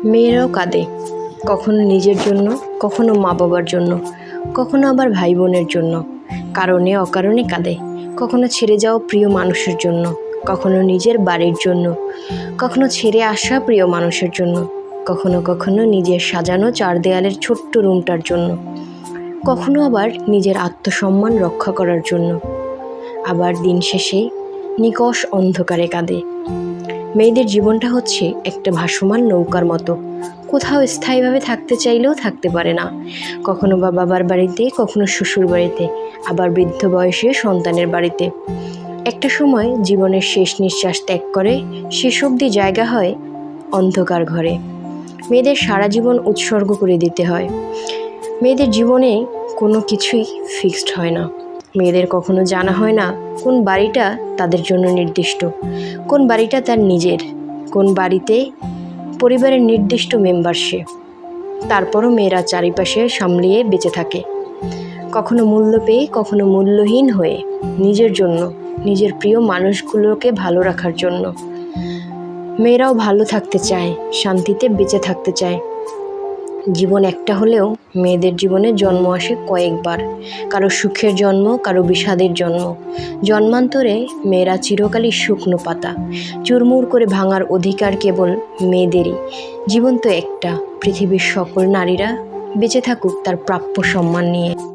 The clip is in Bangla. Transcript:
মেয়েরাও কাঁদে, কখনো নিজের জন্য, কখনো মা বাবার জন্য, কখনো আবার ভাই বোনের জন্য। কারণে অকারণে কাঁদে, কখনো ছেড়ে যাওয়া প্রিয় মানুষের জন্য, কখনো নিজের বাড়ির জন্য, কখনো ছেড়ে আসা প্রিয় মানুষের জন্য, কখনো কখনো নিজের সাজানো চার দেয়ালের ছোট্ট রুমটার জন্য, কখনো আবার নিজের আত্মসম্মান রক্ষা করার জন্য। আবার দিন শেষে নিকষ অন্ধকারে কাঁদে। মেয়েদের জীবনটা হচ্ছে একটা ভাসমান নৌকার মতো, কোথাও স্থায়ীভাবে থাকতে চাইলেও থাকতে পারে না। কখনো বা বাবার বাড়িতে, কখনো শ্বশুর বাড়িতে, আবার বৃদ্ধ বয়সে সন্তানের বাড়িতে। একটা সময় জীবনের শেষ নিঃশ্বাস ত্যাগ করে শেষ অবধি জায়গা হয় অন্ধকার ঘরে। মেয়েদের সারা জীবন উৎসর্গ করে দিতে হয়। মেয়েদের জীবনে কোনো কিছুই ফিক্সড হয় না। মেয়েদের কখনো জানা হয় না কোন বাড়িটা তাদের জন্য নির্দিষ্ট, কোন বাড়িটা তার নিজের, কোন বাড়িতে পরিবারের নির্দিষ্ট মেম্বার সে। তারপরও মেয়েরা চারিপাশে সামলিয়ে বেঁচে থাকে, কখনো মূল্য পেয়ে, কখনো মূল্যহীন হয়ে, নিজের জন্য, নিজের প্রিয় মানুষগুলোকে ভালো রাখার জন্য। মেয়েরাও ভালো থাকতে চায়, শান্তিতে বেঁচে থাকতে চায়। জীবন একটা হলেও মেয়েদের জীবনে জন্ম আসে কয়েকবার, কারো সুখের জন্ম, কারো বিষাদের জন্ম। জন্মান্তরে মেয়েরা চিরকালই শুকনো পাতা, চুরমুর করে ভাঙার অধিকার কেবল মেয়েদেরই। জীবন তো একটা, পৃথিবীর সকল নারীরা বেঁচে থাকুক তার প্রাপ্য সম্মান নিয়ে।